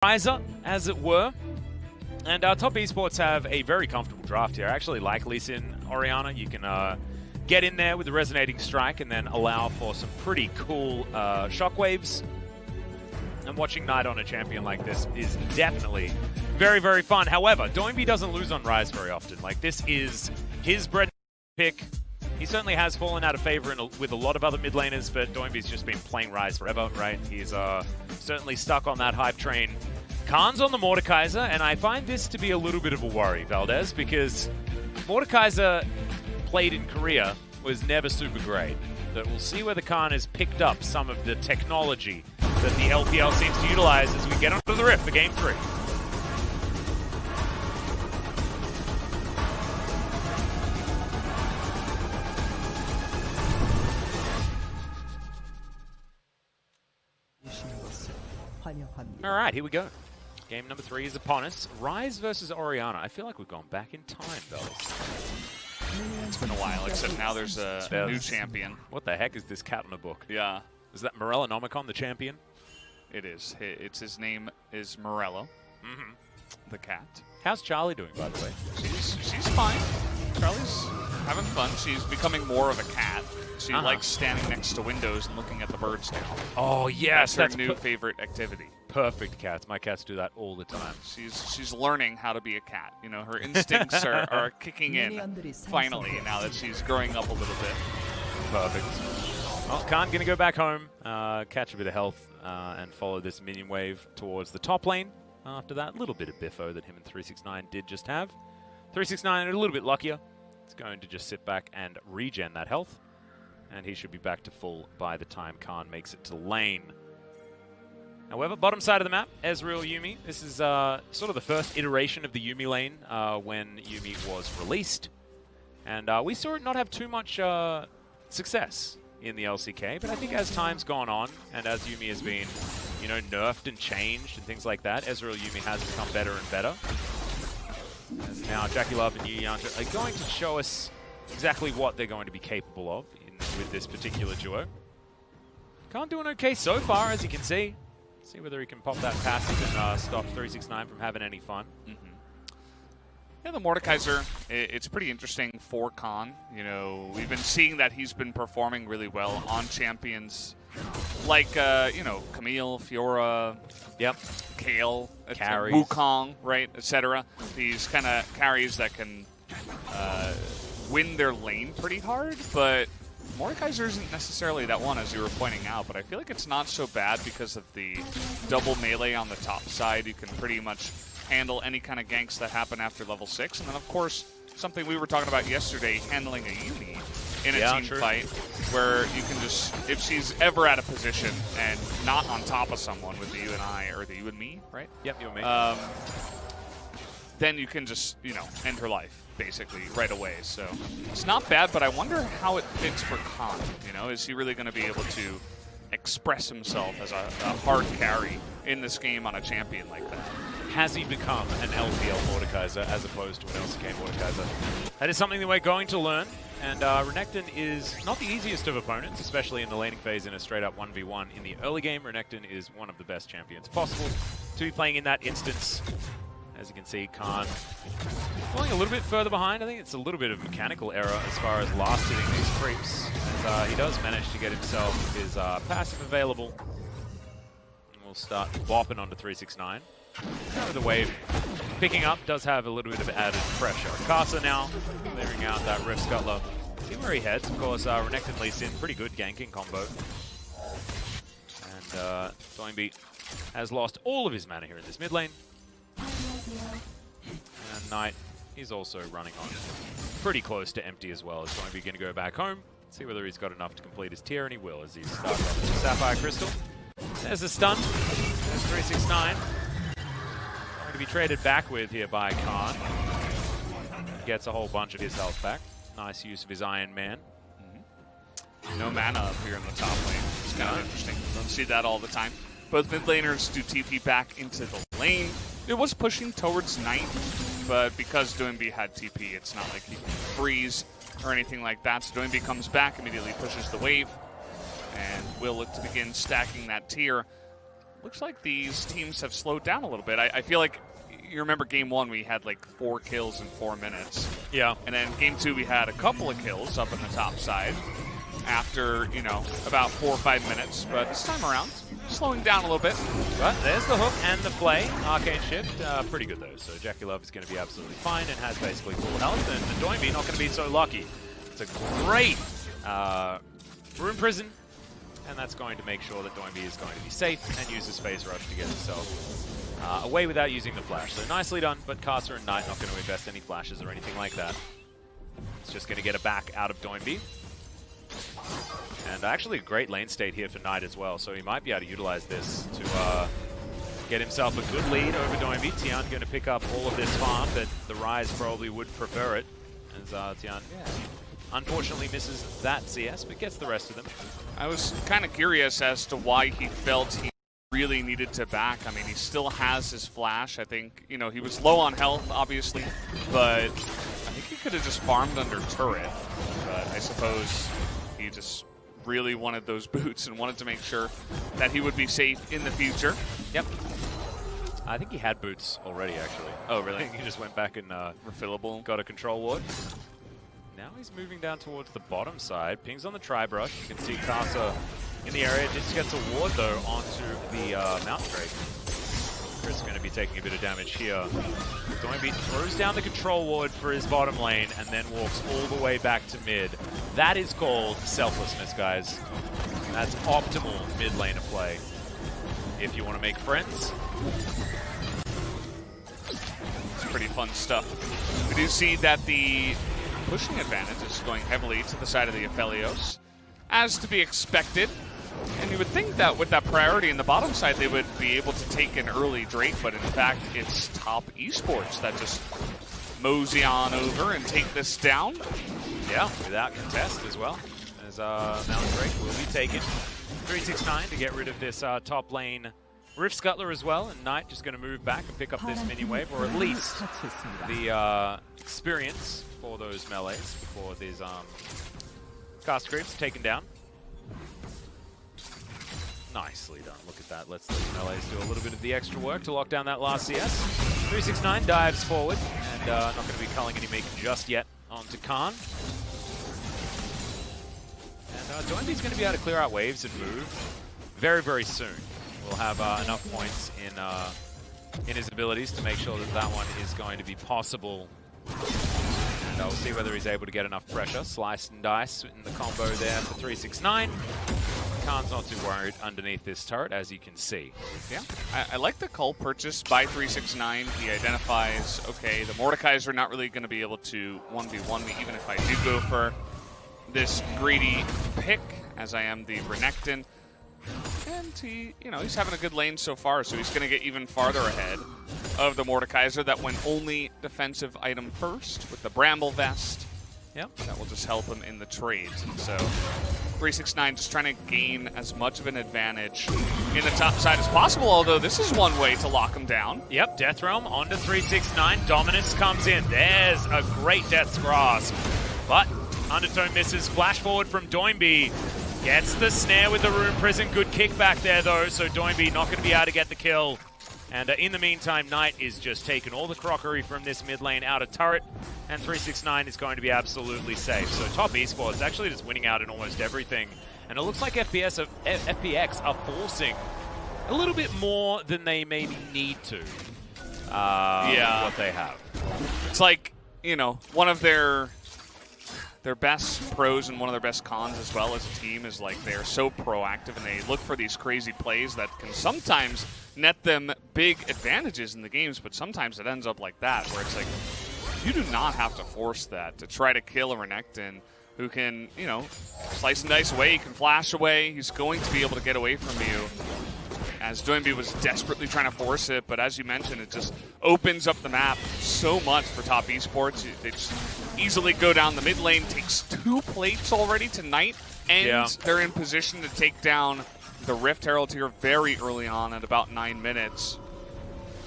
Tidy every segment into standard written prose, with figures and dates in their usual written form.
riser, as it were. And top esports have a very comfortable draft here. I actually like Lee Sin Orianna. You can get in there with the resonating strike and then allow for some pretty cool shockwaves. And watching Knight on a champion like this is definitely very, very fun. However, Doinby doesn't lose on Ryze very often. Like, this is his bread and pick. He certainly has fallen out of favor with a lot of other mid laners, but Doinby's just been playing Ryze forever, right? He's certainly stuck on that hype train. Khan's on the Mordekaiser, and I find this to be a little bit of a worry, Valdez, because Mordekaiser played in Korea was never super great. But we'll see whether Khan has picked up some of the technology that the LPL seems to utilize as we get onto the Rift for Game 3. All right, here we go. Game number 3 is upon us. Ryze versus Orianna. I feel like we've gone back in time, fellas. It's been a while, except now there's a new champion. What the heck is this cat in a book? Yeah. Is that Morellonomicon, the champion? It is. His name is Morello, the cat. How's Charlie doing, by the way? She's fine. Charlie's having fun. She's becoming more of a cat. She likes standing next to windows and looking at the birds now. Oh, yes. That's her new favorite activity. Perfect cats. My cats do that all the time. She's learning how to be a cat. You know, her instincts are kicking in finally now that she's growing up a little bit. Perfect. Well, Khan going to go back home, catch a bit of health, and follow this minion wave towards the top lane. After that, a little bit of biffo that him and 369 did just have. 369 a little bit luckier. It's going to just sit back and regen that health. And he should be back to full by the time Khan makes it to lane. However, bottom side of the map, Ezreal Yuumi. This is sort of the first iteration of the Yuumi lane when Yuumi was released. And we saw it not have too much success in the LCK, but I think as time's gone on, and as Yuumi has been, you know, nerfed and changed and things like that, Ezreal Yuumi has become better and better. As now Jackie Love and Yu Yanta are going to show us exactly what they're going to be capable of with this particular duo. Khan doing okay so far, as you can see. See whether he can pop that passive and stop 369 from having any fun. Yeah, the Mordekaiser, it's pretty interesting for Khan. You know, we've been seeing that he's been performing really well on champions like, you know, Camille, Fiora, Kale, carries. Wukong, right, etc. These kind of carries that can win their lane pretty hard, but Mordekaiser isn't necessarily that one, as you were pointing out, but I feel like it's not so bad because of the double melee on the top side. You can pretty much handle any kind of ganks that happen after level 6. And then, of course, something we were talking about yesterday, handling a Yuumi in a team fight, where you can just, if she's ever at a position and not on top of someone with the you and I, or the you and me, right? Yep, you and me. Then you can just, you know, end her life, basically, right away. So it's not bad, but I wonder how it fits for Khan. You know, is he really going to be able to express himself as a hard carry in this game on a champion like that? Has he become an LPL Mordekaiser as opposed to an LCK Mordekaiser? That is something that we're going to learn. And Renekton is not the easiest of opponents, especially in the laning phase in a straight-up 1v1. In the early game, Renekton is one of the best champions possible to be playing in that instance. As you can see, Khan falling a little bit further behind. I think it's a little bit of mechanical error as far as last hitting these creeps. As he does manage to get himself his passive available. And we'll start bopping onto 369. The wave picking up does have a little bit of added pressure. Casa now clearing out that Rift Scuttler. See where he heads. Of course, Renekton Lee Sin, pretty good ganking combo. And Doinby has lost all of his mana here in this mid lane. And Knight is also running on pretty close to empty as well. Is Doinby going to go back home, see whether he's got enough to complete his tier, and he will as he starts off with the Sapphire Crystal. There's the stun. There's 369. Going to be traded back with here by Khan. Gets a whole bunch of his health back. Nice use of his Iron Man. No mana up here in the top lane. It's kind of interesting. Don't see that all the time. Both mid laners do TP back into the lane. It was pushing towards Knight, but because Doinby had TP, it's not like he can freeze or anything like that. So Doinby comes back, immediately pushes the wave, and will look to begin stacking that tier. looks like these teams have slowed down a little bit. I feel like, you remember game 1, we had like 4 kills in 4 minutes. Yeah. And then game 2, we had a couple of kills up on the top side after, you know, about 4 or 5 minutes. But this time around, slowing down a little bit. But there's the hook and the play. Arcane Shift, pretty good though. So Jackie Love is going to be absolutely fine and has basically full health. And the Doinby not going to be so lucky. It's a great Rune Prison. And that's going to make sure that Doinby is going to be safe and uses Phase Rush to get himself away without using the flash. So nicely done, but Caster and Knight not going to invest any flashes or anything like that. It's just going to get it back out of Doinby. And actually a great lane state here for Knight as well, so he might be able to utilize this to get himself a good lead over Doinby. Tian going to pick up all of this farm, but the Ryze probably would prefer it, as Tian unfortunately misses that CS, but gets the rest of them. I was kind of curious as to why he felt he really needed to back. I mean, he still has his flash. I think, you know, he was low on health, obviously, but I think he could have just farmed under turret. But I suppose he just really wanted those boots and wanted to make sure that he would be safe in the future. Yep. I think he had boots already, actually. Oh, really? I think he just went back and refillable. Got a control ward. Now he's moving down towards the bottom side. Pings on the tri-brush. You can see Casa in the area. Just gets a ward, though, onto the Mountain Drake. Chris is going to be taking a bit of damage here. Doinby throws down the control ward for his bottom lane and then walks all the way back to mid. That is called selflessness, guys. That's optimal mid lane of play. If you want to make friends. It's pretty fun stuff. We do see that the pushing advantage is going heavily to the side of the Aphelios, as to be expected. And you would think that with that priority in the bottom side, they would be able to take an early Drake, but in fact, it's top Esports that just mosey on over and take this down. Yeah, without contest as well, as Mountain Drake will be taken. 369 to get rid of this top lane Rift Scuttler as well, and Knight just going to move back and pick up this minion wave, or at least the experience for those melees before these cast creeps taken down. Nicely done. Look at that. Let's those melees do a little bit of the extra work to lock down that last CS. 369 dives forward, and not going to be culling any make just yet onto Khan. And Doinby's going to be able to clear out waves and move very, very soon. We'll have enough points in his abilities to make sure that that one is going to be possible. And we'll see whether he's able to get enough pressure. Slice and dice in the combo there for 369. Khan's not too worried underneath this turret, as you can see. Yeah, I like the cull purchase by 369. He identifies, okay, the Mordekaiser are not really going to be able to 1v1 me, even if I do go for this greedy pick, as I am the Renekton. And he, you know, he's having a good lane so far, so he's going to get even farther ahead of the Mordekaiser that went only defensive item first with the Bramble Vest. Yep. That will just help him in the trade. So 369 just trying to gain as much of an advantage in the top side as possible, although this is one way to lock him down. Yep, Death Realm onto 369. Dominance comes in. There's a great Death's Grasp. But Undertone misses. Flash forward from Doinby. Gets the snare with the Rune Prison. Good kickback there, though, so Doinby not going to be able to get the kill. And in the meantime, Knight is just taking all the crockery from this mid lane out of turret, and 369 is going to be absolutely safe. So top Esports actually just winning out in almost everything. And it looks like FPX are forcing a little bit more than they maybe need to. What they have. It's like, you know, one of their best pros and one of their best cons as well as a team is like they're so proactive and they look for these crazy plays that can sometimes net them big advantages in the games, but sometimes it ends up like that where it's like you do not have to force that to try to kill a Renekton who can, you know, slice and dice away, he can flash away, he's going to be able to get away from you. As Doinby was desperately trying to force it, but as you mentioned, it just opens up the map so much for top Esports. They just easily go down the mid lane, takes 2 plates already tonight, and they're in position to take down the Rift Herald here very early on at about 9 minutes.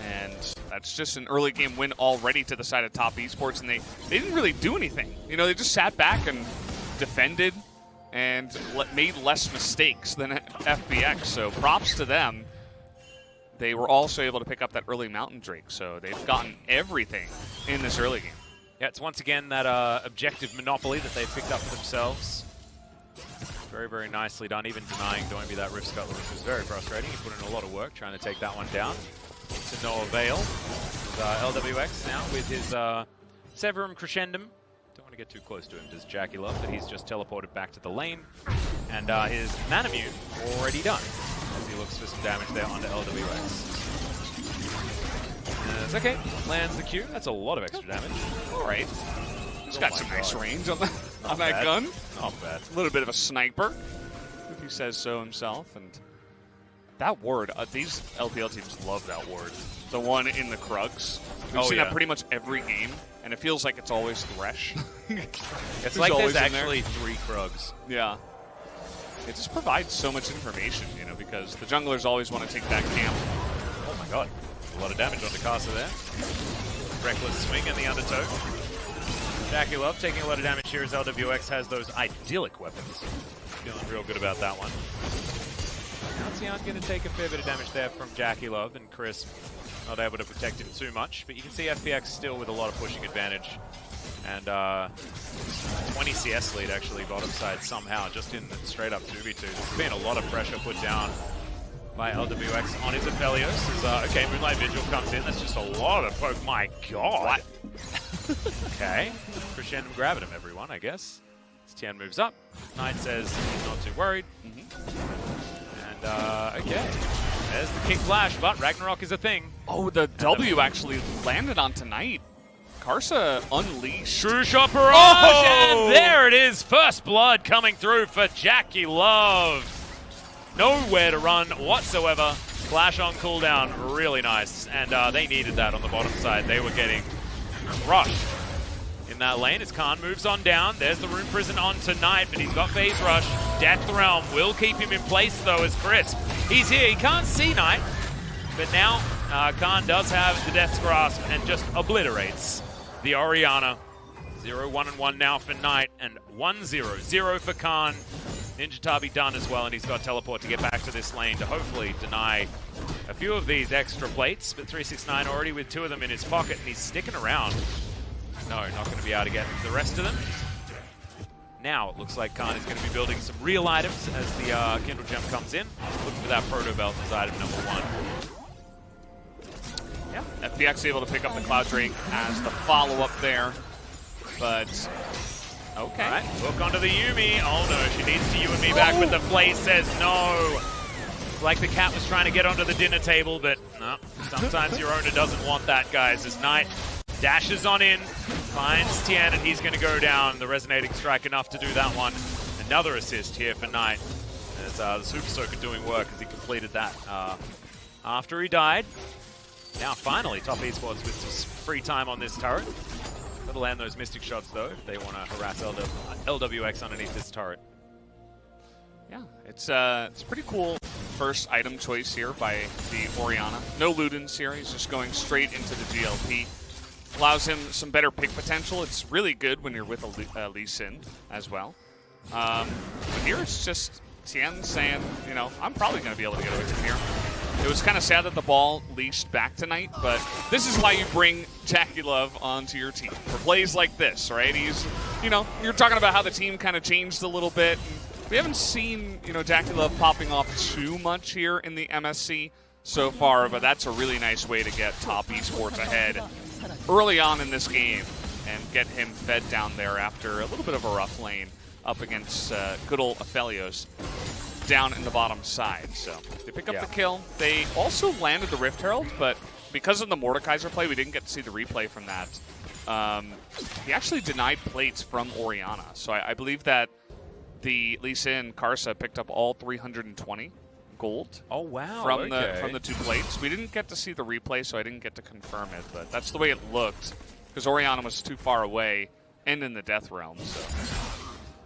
And that's just an early game win already to the side of top Esports, and they didn't really do anything. You know, they just sat back and defended and made less mistakes than FPX, so props to them. they were also able to pick up that early Mountain Drake, so they've gotten everything in this early game. Yeah, it's once again that objective monopoly that they've picked up for themselves. Very, very nicely done, even denying Doinby that Rift Scuttler, which was very frustrating. He put in a lot of work trying to take that one down. To no avail. LWX now with his Severum Crescendum. Don't want to get too close to him, does Jackie Love, but he's just teleported back to the lane. And his Manamune already done, as he looks for some damage there onto LWX. It's okay, lands the Q. That's a lot of extra damage. All right. He's got some nice range on, on that gun. Not bad. A little bit of a sniper, if he says so himself. And that ward, these LPL teams love that ward. The one in the Krugs. We've seen that pretty much every game, and it feels like it's always Thresh. It's like there's actually 3 Krugs. Yeah. It just provides so much information, you know, because the junglers always want to take that camp. Oh my god. A lot of damage on Casa there. Reckless swing in the undertow. Jackie Love taking a lot of damage here as LWX has those idyllic weapons. Feeling real good about that one. Alcyon going to take a fair bit of damage there from Jackie Love, and Chris not able to protect him too much. But you can see FPX still with a lot of pushing advantage. And 20 CS lead actually bottom side somehow, just in the straight up 2v2. There's been a lot of pressure put down by LWX on his Aphelios. As, okay, Moonlight Vigil comes in. That's just a lot of poke. My god. Okay. Crescendum grabbing him, everyone, I guess. As Tian moves up, Knight says he's not too worried. And, okay. There's the kick flash, but Ragnarok is a thing. Oh, the W actually landed on Tonight. Karsa unleashed. True shot barrage, and there it is. First blood coming through for Jackie Love. Nowhere to run whatsoever. Flash on cooldown, really nice. And they needed that on the bottom side. They were getting crushed in that lane as Khan moves on down. There's the Rune Prison on Tonight, but he's got Phase Rush. Death Realm will keep him in place, though, as Crisp. He's here. He can't see Knight, but now Khan does have the Death's Grasp and just obliterates the Orianna. 0-1-1 now for Knight, and 1-0-0 for Khan. Ninja Tabi done as well, and he's got teleport to get back to this lane to hopefully deny a few of these extra plates. But 369 already with 2 of them in his pocket, and he's sticking around. No, not going to be able to get the rest of them. Now it looks like Khan is going to be building some real items as the Kindle Gem comes in. Looking for that Proto Belt as item number 1. Yeah, FPX able to pick up the Cloud Drake as the follow-up there, but okay. All right, hook onto the Yuumi. Oh no, she needs to you and me back, but the play says no. It's like the cat was trying to get onto the dinner table, but no. Sometimes your owner doesn't want that, guys. As Knight dashes on in, finds Tian, and he's going to go down. The resonating strike enough to do that one. Another assist here for Knight. As the Super Soaker doing work as he completed that after he died. Now finally, top Esports with some free time on this turret. Gotta land those Mystic shots though if they want to harass LWX underneath this turret. Yeah, it's a pretty cool first item choice here by the Orianna. No Ludens here, he's just going straight into the GLP. Allows him some better pick potential. It's really good when you're with a Lee Sin as well. But here it's just Tian saying, you know, I'm probably going to be able to get away from here. It was kind of sad that the ball leashed back tonight, but this is why you bring Jackie Love onto your team for plays like this, right? He's, you know, you're talking about how the team kind of changed a little bit. We haven't seen, you know, Jackie Love popping off too much here in the MSC so far, but that's a really nice way to get top Esports ahead early on in this game and get him fed down there after a little bit of a rough lane up against good old Aphelios down in the bottom side. So they pick up the kill. They also landed the Rift Herald, but because of the Mordekaiser play, we didn't get to see the replay from that. He actually denied plates from Orianna. So I believe that the Lee Sin Karsa picked up all 320 gold. Oh wow! From the 2 plates. We didn't get to see the replay, so I didn't get to confirm it. But that's the way it looked because Orianna was too far away and in the Death Realm. So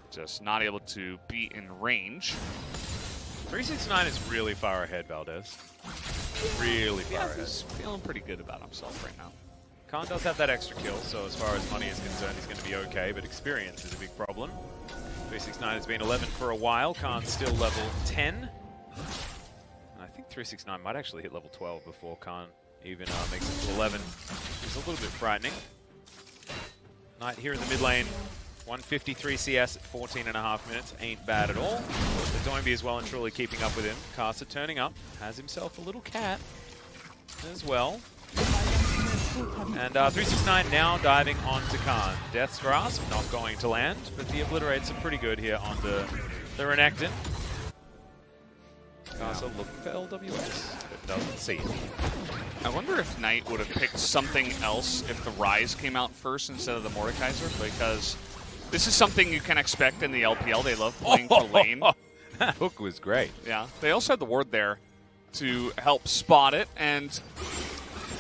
just not able to be in range. 369 is really far ahead, Valdez. Really far ahead. He's feeling pretty good about himself right now. Khan does have that extra kill, so as far as money is concerned, he's going to be okay, but experience is a big problem. 369 has been 11 for a while. Khan's still level 10. And I think think 369 might actually hit level 12 before Khan even makes it to 11. It's a little bit frightening. Knight here in the mid lane. 153 CS at 14.5 minutes. Ain't bad at all. The Doinby is well and truly keeping up with him. Caster turning up. Has himself a little cat as well. And 369 now diving onto Khan. Death's Grasp not going to land, but the Obliterates are pretty good here onto the Renekton. Caster looking for LWS, but doesn't see it. I wonder if Knight would have picked something else if the Ryze came out first instead of the Mordekaiser, because this is something you can expect in the LPL. They love playing for lane. That hook was great. Yeah, they also had the ward there to help spot it, and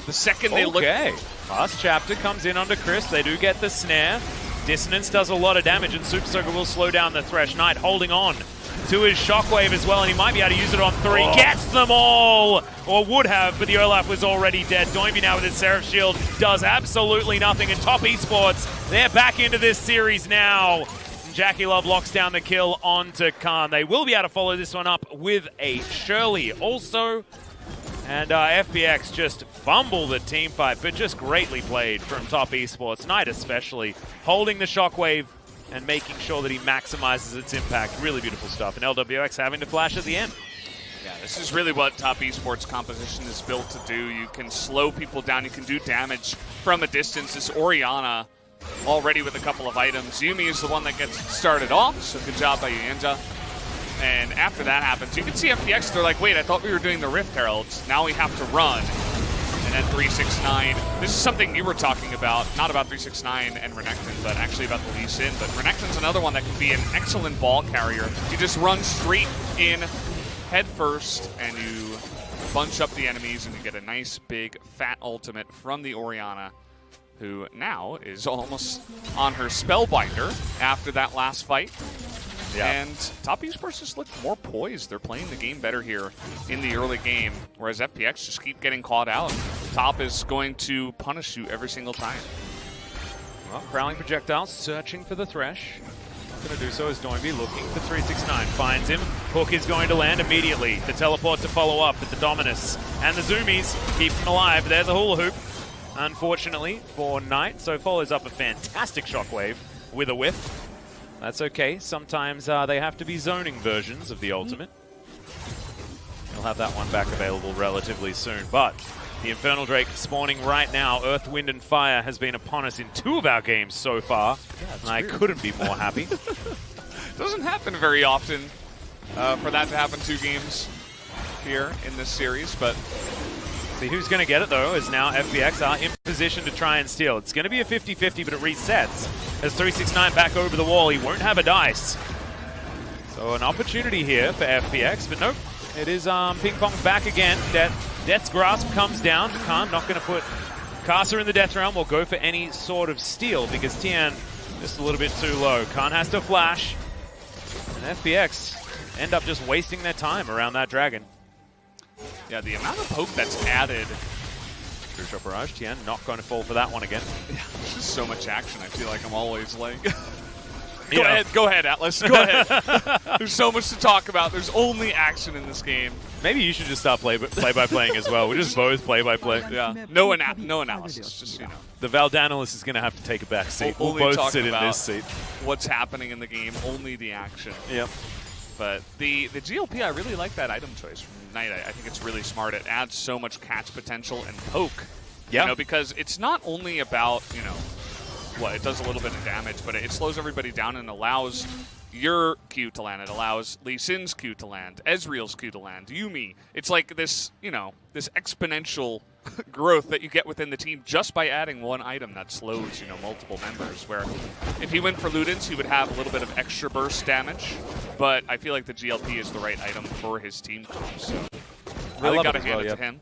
the second they look... Okay, last chapter comes in onto Chris. They do get the snare. Dissonance does a lot of damage, and Super Soaker will slow down the Thresh. Knight holding on to his Shockwave as well, and he might be able to use it on 3. Gets them all! Or would have, but the Olaf was already dead. Doinby now with his Seraph Shield does absolutely nothing, and Top Esports, they're back into this series now. And Jackie Love locks down the kill onto Khan. They will be able to follow this one up with a Shirley also. And FPX just fumble the team fight, but just greatly played from Top Esports. Knight especially, holding the Shockwave and making sure that he maximizes its impact. Really beautiful stuff. And LWX having to flash at the end. Yeah, this is really what Top Esports composition is built to do. You can slow people down. You can do damage from a distance. This Orianna already with a couple of items. Yuumi is the one that gets started off, so good job by Yuyenja. And after that happens, you can see FPX, they're like, wait, I thought we were doing the Rift Heralds. Now we have to run. And then 369, this is something you were talking about, not about 369 and Renekton, but actually about the Lee Sin. But Renekton's another one that can be an excellent ball carrier. You just run straight in head first, and you bunch up the enemies, and you get a nice, big, fat ultimate from the Orianna, who now is almost on her Spellbinder after that last fight. Yeah. And Top Esports just look more poised. They're playing the game better here in the early game, whereas FPX just keep getting caught out. Top is going to punish you every single time. Well, Prowling Projectile searching for the Thresh. Not going to do so as Doinby looking for 369. Finds him. Hook is going to land immediately. The teleport to follow up with the Dominus. And the Zoomies keep him alive. There's a hula hoop, unfortunately, for Knight. So follows up a fantastic Shockwave with a whiff. That's okay. Sometimes they have to be zoning versions of the ultimate. He'll have that one back available relatively soon. But the Infernal Drake spawning right now. Earth, Wind, and Fire has been upon us in 2 of our games so far. Yeah, and I couldn't be more happy. Doesn't happen very often for that to happen 2 games here in this series, but... See who's going to get it, though, is now FPX are in position to try and steal. It's going to be a 50-50, but it resets. As 369 back over the wall, he won't have a dice. So an opportunity here for FPX, but nope. It is Ping Pong back again. Death's Grasp comes down. Khan not going to put Caster in the Death Realm or go for any sort of steal because Tian just a little bit too low. Khan has to flash. And FPX end up just wasting their time around that dragon. Yeah, the amount of poke that's added. True Shot Barrage, Tian not going to fall for that one again. Yeah, there's just so much action. I feel like I'm always like... Go ahead, Atlas. Go ahead. There's so much to talk about. There's only action in this game. Maybe you should just start play-by-playing as well. We're just both play-by-play. Yeah. No analysis. Just, you know. The Valdanalist is going to have to take a back seat. We'll both sit in this seat. What's happening in the game, only the action. Yep. But the GLP, I really like that item choice from Knight. I think it's really smart. It adds so much catch potential and poke. Yeah. You know, because it's not only about, you know, what, it does a little bit of damage, but it slows everybody down and allows your Q to land. It allows Lee Sin's Q to land, Ezreal's Q to land, Yuumi. It's like this, you know, this exponential growth that you get within the team just by adding one item that slows, you know, multiple members. Where if he went for Ludens, he would have a little bit of extra burst damage, but I feel like the GLP is the right item for his team comp. So really got to hand it to him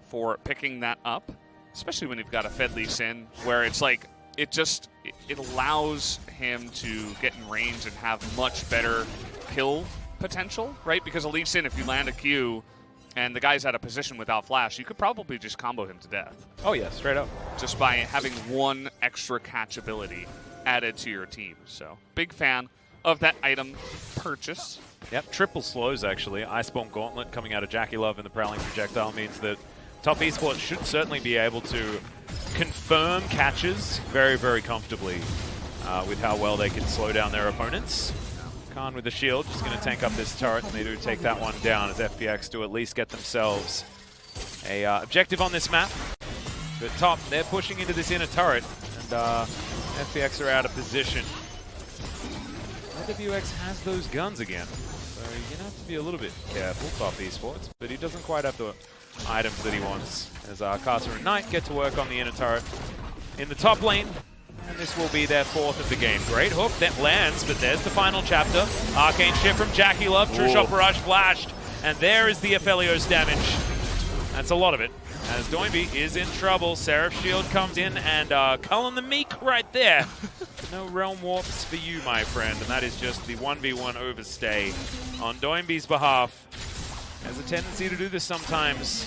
for picking that up, especially when you've got a fed Lee Sin, where it's like, it allows him to get in range and have much better kill potential, right? Because a Lee Sin, if you land a Q and the guy's at a position without flash, you could probably just combo him to death. Oh yeah, straight up. Just by having one extra catch ability added to your team. So big fan of that item purchase. Yep, triple slows actually. Iceborne Gauntlet coming out of Jackie Love and the Prowling Projectile means that Top Esports should certainly be able to confirm catches very, very comfortably with how well they can slow down their opponents. Khan with the shield, just going to tank up this turret, and they do take that one down as FPX do at least get themselves a objective on this map. But Top, they're pushing into this inner turret, and FPX are out of position. LWX has those guns again, so you're going to have to be a little bit careful, Top Esports, but he doesn't quite have the items that he wants. As Carter and Knight get to work on the inner turret in the top lane, and this will be their fourth of the game. Great hook that lands, but there's the final chapter. Arcane shift from Jackie Love, True Shot Barrage flashed, and there is the Aphelios damage. That's a lot of it, as Doinby is in trouble. Seraph Shield comes in, and Cullen the Meek right there. No Realm Warps for you, my friend, and that is just the 1v1 overstay on Doinby's behalf. Has a tendency to do this sometimes.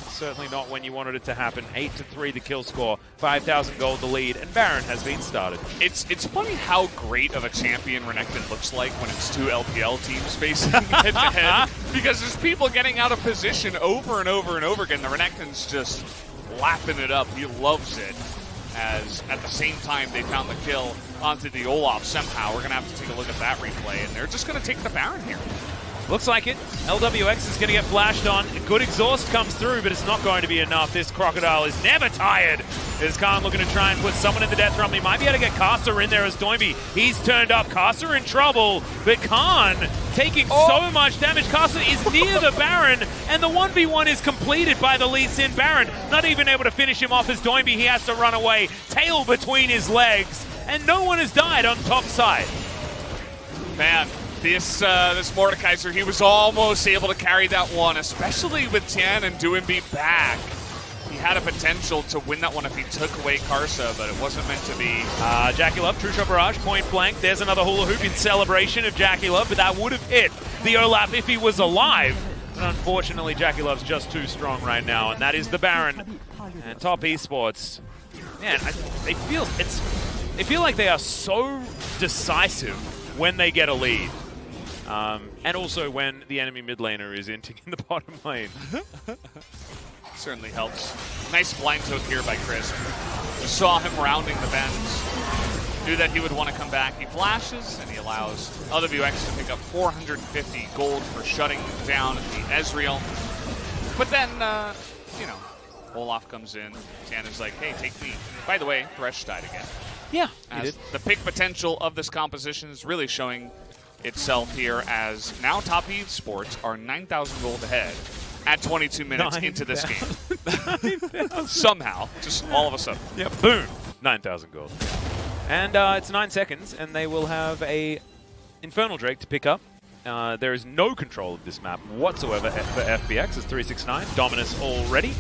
Certainly not when you wanted it to happen. 8-3 the kill score, 5,000 gold the lead, and Baron has been started. It's funny how great of a champion Renekton looks like when it's two LPL teams facing head-to-head, because there's people getting out of position over and over and over again. The Renekton's just lapping it up. He loves it. As at the same time they found the kill onto the Olaf somehow. We're going to have to take a look at that replay, and they're just going to take the Baron here. Looks like it. LWX is going to get flashed on. A good exhaust comes through, but it's not going to be enough. This Crocodile is never tired. Is Khan looking to try and put someone in the death realm. He might be able to get Caster in there as Doinby. He's turned up. Caster in trouble, but Khan taking so much damage. Caster is near the Baron, and the 1v1 is completed by the Lee Sin Baron. Not even able to finish him off as Doinby. He has to run away. Tail between his legs, and no one has died on top side. Man. This Mordekaiser, he was almost able to carry that one, especially with Tian and Doinby back. He had a potential to win that one if he took away Karsa, but it wasn't meant to be. Jackie Love, True Shot Barrage, point blank. There's another hula hoop in celebration of Jackie Love, but that would have hit the Olaf if he was alive. But unfortunately, Jackie Love's just too strong right now, and that is the Baron. And Top Esports, man, they feel like they are so decisive when they get a lead. And also when the enemy mid laner is inting in the bottom lane. Certainly helps. Nice blind hook here by Chris. We saw him rounding the bends. Knew that he would want to come back. He flashes, and he allows LWX to pick up 450 gold for shutting down the Ezreal. But then, Olaf comes in. Tan is like, hey, take me. By the way, Thresh died again. Yeah, he did. The pick potential of this composition is really showing itself here, as now Top Esports are 9,000 gold ahead at 22 minutes into this game. Somehow, just all of a sudden. Yep, boom, 9,000 gold. And it's 9 seconds, and they will have a Infernal Drake to pick up. There is no control of this map whatsoever for FPX. It's 369, Dominus already.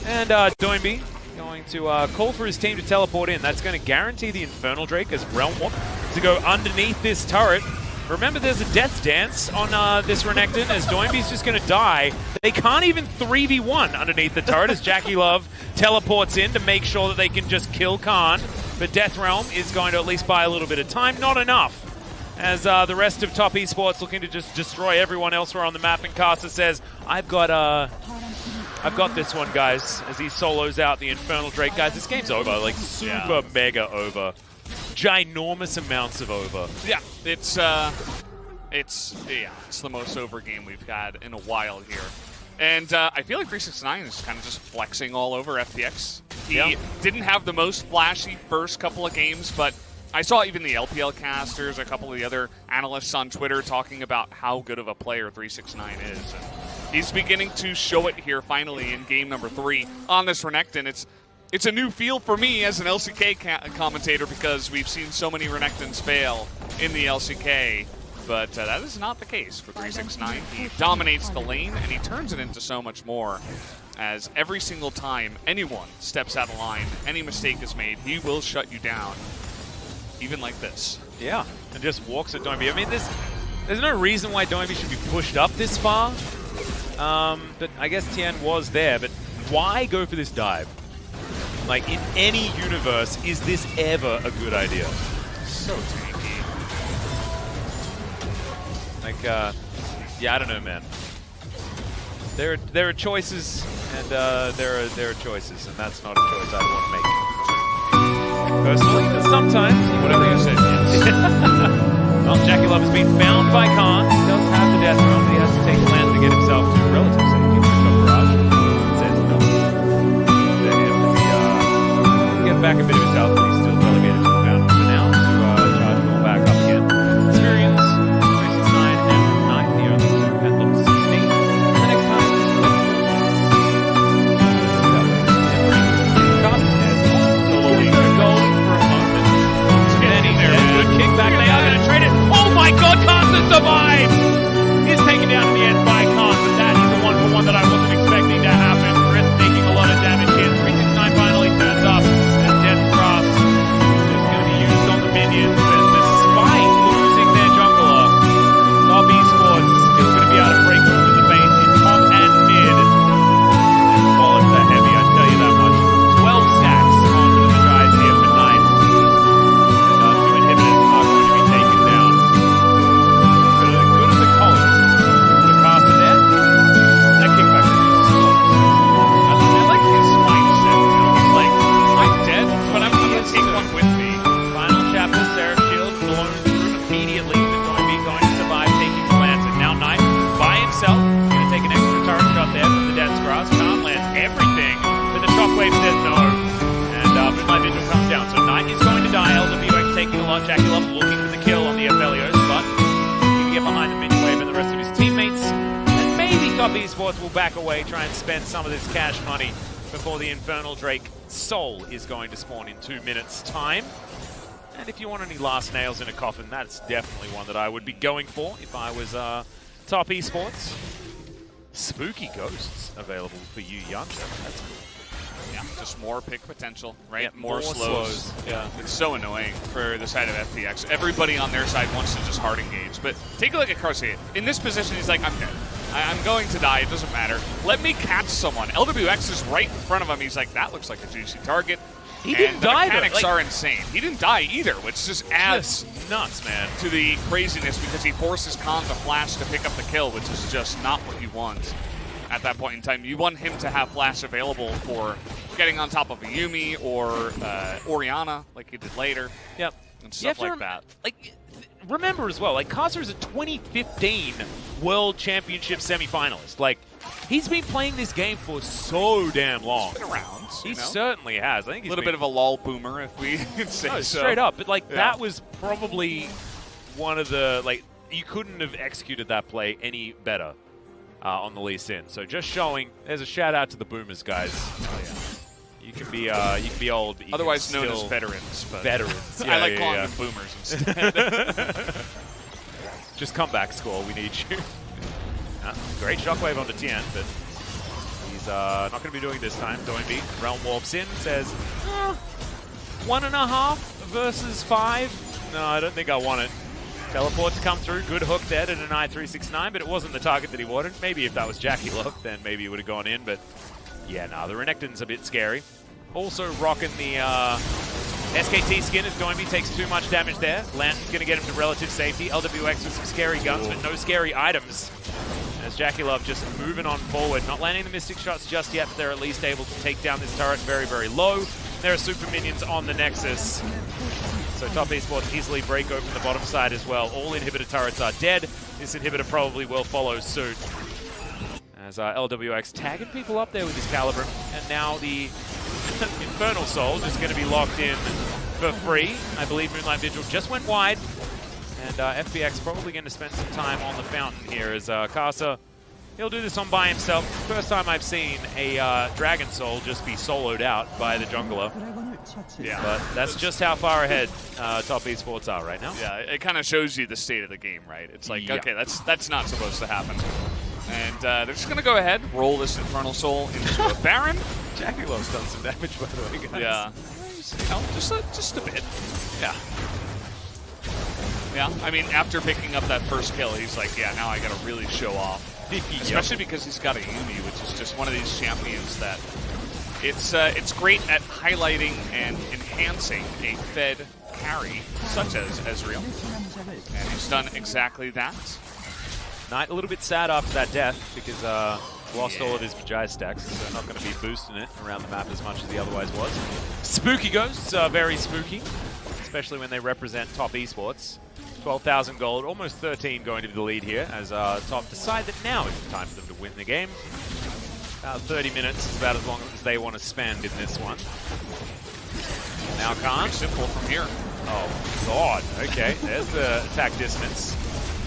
And Doinby going to call for his team to teleport in. That's going to guarantee the Infernal Drake as Realm Warp to go underneath this turret. Remember, there's a death dance on this Renekton as Doinby's just going to die. They can't even 3v1 underneath the turret as Jackie Love teleports in to make sure that they can just kill Khan. But Death Realm is going to at least buy a little bit of time. Not enough, as the rest of Top Esports looking to just destroy everyone elsewhere on the map. And Carter says, I've got this one, guys, as he solos out the Infernal Drake. Guys, this game's over, like super mega over. Ginormous amounts of over. Yeah, it's the most over game we've had in a while here. And I feel like 369 is kind of just flexing all over FPX. He didn't have the most flashy first couple of games, but I saw even the LPL casters, a couple of the other analysts on Twitter talking about how good of a player 369 is. And he's beginning to show it here finally in game number 3 on this Renekton. It's a new feel for me as an LCK commentator, because we've seen so many Renektons fail in the LCK, but that is not the case for 369. He dominates the lane, and he turns it into so much more, as every single time anyone steps out of line, any mistake is made, he will shut you down, even like this. Yeah, and just walks at Doinby. I mean, there's no reason why Doinby should be pushed up this far, but I guess Tian was there, but why go for this dive? Like, in any universe, is this ever a good idea? So tanky. Like, yeah, I don't know, man. There are choices, and there are choices, and that's not a choice I want to make. Personally, but sometimes, Whatever you said, yes. Well, Jackie Love has been found by Khan. He does have the death round, but he has to take land to get himself to relative safety. Shot barrage says no. There he is. He's getting back a bit of his health, but he's still relegated to the down for now to charge it all back up again. Experience, 369 and 9, the only two at level 16. The next time is oh my god, Carson survived! He's taken down in the end by Khan, but that is a one-for-one that I wasn't expecting to happen. Risk taking a lot of damage here. 369 finally turns up, and Death Grass just going to be used on the minions, and despite losing their jungler, Top Esports still going to be able to break open the base in top and mid. And bullets are heavy, I tell you that much. 12 stacks onto the guys here for 9. And 2 inhibitors are going to be taken down. Good as a column. Put a caster there. That kickback is slow. I like his mindset. It's like, I'm dead, but I'm going to take one with me. Final chapter, Seraph Shield blown through immediately, but Doinby going to survive taking the lantern. Now Knight by himself, going to take an extra turret shot there from the Death's Grasp. Can't land everything, but the shockwave says no. And Moonlight Vigil comes down. So Knight is going to die. LWX taking a lot. Jackie Love looking for the kill on the Aphelios, but he can get behind the minion wave and the rest of his teammates. And maybe Top Esports will back away, try and spend some of this cash money before the Infernal Drake Soul is going to spawn in 2 minutes' time. And if you want any last nails in a coffin, that's definitely one that I would be going for if I was Top Esports. Spooky Ghosts available for you, youngster. That's cool. Yeah, just more pick potential, right? Yeah, more slows. Yeah. It's so annoying for the side of FPX. Everybody on their side wants to just hard engage. But take a look at Carcia. In this position, he's like, I'm dead. I'm going to die. It doesn't matter. Let me catch someone. LWX is right in front of him. He's like, that looks like a juicy target. He didn't die, the mechanics are insane. He didn't die either, which just adds nuts, man, to the craziness because he forces Khan to flash to pick up the kill, which is just not what you want at that point in time. You want him to have flash available for getting on top of a Yumi or Orianna, like he did later. Yep. And stuff like that. Like, remember as well, like, Kosser's a 2015 World Championship semifinalist. Like, he's been playing this game for so damn long. He's been around. He certainly has. I think he's a little bit of a LoL boomer, if we could say so. Straight up. But, like, that was probably one of the, like, you couldn't have executed that play any better on the Lee Sin. So just showing, there's a shout out to the boomers, guys. Oh, yeah. You can be old, but you otherwise can known still as veterans. But veterans. I like calling them boomers instead. Just come back, score. We need you. Great shockwave on the Tien, but he's not going to be doing this time. Doinby, Realm Warps in, says 1.5 versus 5. No, I don't think I want it. Teleport to come through. Good hook there to deny 369, but it wasn't the target that he wanted. Maybe if that was Jackie Love, then maybe he would have gone in, but yeah, no, the Renekton's a bit scary. Also rocking the SKT skin as Doinby takes too much damage there. Lantern's going to get him to relative safety. LWX with some scary guns, but no scary items. As Jackie Love just moving on forward. Not landing the Mystic shots just yet, but they're at least able to take down this turret very, very low. There are super minions on the Nexus. So Top Esports easily break open the bottom side as well. All inhibitor turrets are dead. This inhibitor probably will follow suit. As LWX tagging people up there with his Caliber. And now the Infernal Soul just going to be locked in for free. I believe Moonlight Vigil just went wide. And FPX probably going to spend some time on the fountain here as Casa, he'll do this on by himself. First time I've seen a Dragon Soul just be soloed out by the jungler. Yeah. But that's just how far ahead Top Esports are right now. Yeah, it kind of shows you the state of the game, right? It's like, okay, that's not supposed to happen. And they're just going to go ahead, roll this Infernal Soul into a Baron. Jackie Love's done some damage, by the way, guys. Yeah. You know, just a bit. Yeah. Yeah, I mean, after picking up that first kill, he's like, yeah, now I got to really show off. Especially because he's got a Yumi, which is just one of these champions that it's great at highlighting and enhancing a fed carry, such as Ezreal. And he's done exactly that. Knight a little bit sad after that death because lost all of his Vajaya stacks, so not going to be boosting it around the map as much as he otherwise was. Spooky Ghosts are very spooky, especially when they represent Top Esports. 12,000 gold, almost 13 going to be the lead here as Top decide that now is the time for them to win the game. About 30 minutes is about as long as they want to spend in this one. Now Khan. Simple from here. Oh, God. Okay, there's the attack distance.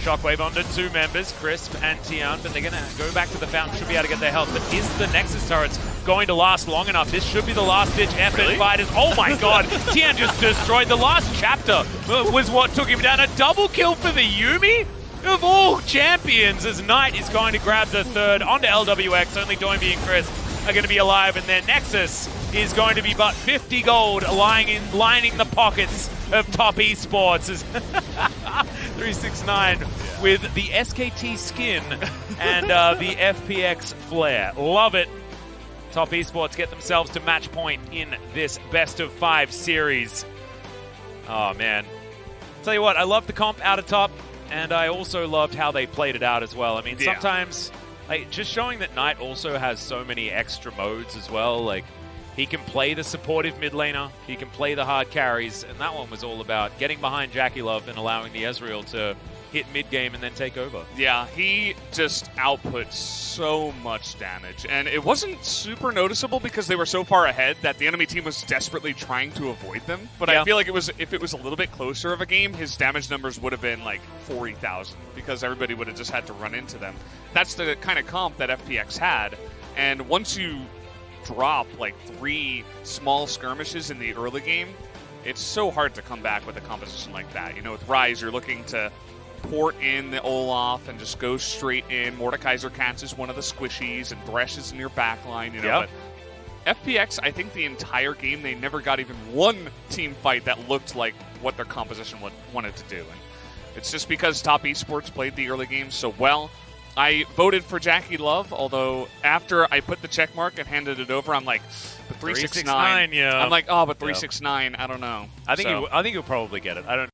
Shockwave onto 2 members, Crisp and Tian, but they're going to go back to the fountain, should be able to get their health. But is the Nexus turrets going to last long enough? This should be the last-ditch effort. Really? Fighters. Oh my God, Tian just destroyed. The last chapter was what took him down. A double kill for the Yuumi? Of all champions, as Knight is going to grab the third onto LWX. Only Doinby and Crisp are going to be alive, and their Nexus is going to be but 50 gold lining the pockets of Top Esports. 369 with the SKT skin and the FPX flare. Love it. Top Esports get themselves to match point in this best of 5 series. Oh, man. Tell you what, I love the comp out of Top, and I also loved how they played it out as well. I mean, sometimes, like, just showing that Knight also has so many extra modes as well. Like, he can play the supportive mid laner, he can play the hard carries, and that one was all about getting behind Jackie Love and allowing the Ezreal to hit mid-game and then take over. Yeah, he just output so much damage, and it wasn't super noticeable because they were so far ahead that the enemy team was desperately trying to avoid them. But I feel like if it was a little bit closer of a game, his damage numbers would have been like 40,000 because everybody would have just had to run into them. That's the kind of comp that FPX had, and once you drop like 3 small skirmishes in the early game, it's so hard to come back with a composition like that. You know, with Ryze, you're looking to port in the Olaf and just go straight in. Mordekaiser catches one of the squishies and Thresh is in your backline, you know. But FPX, I think the entire game, they never got even one team fight that looked like what their composition wanted to do. And it's just because Top Esports played the early game so well. I voted for Jackie Love, although after I put the check mark and handed it over, I'm like, but 369. Yeah. I'm like, oh, but 369, I don't know. I think he'll probably get it. I don't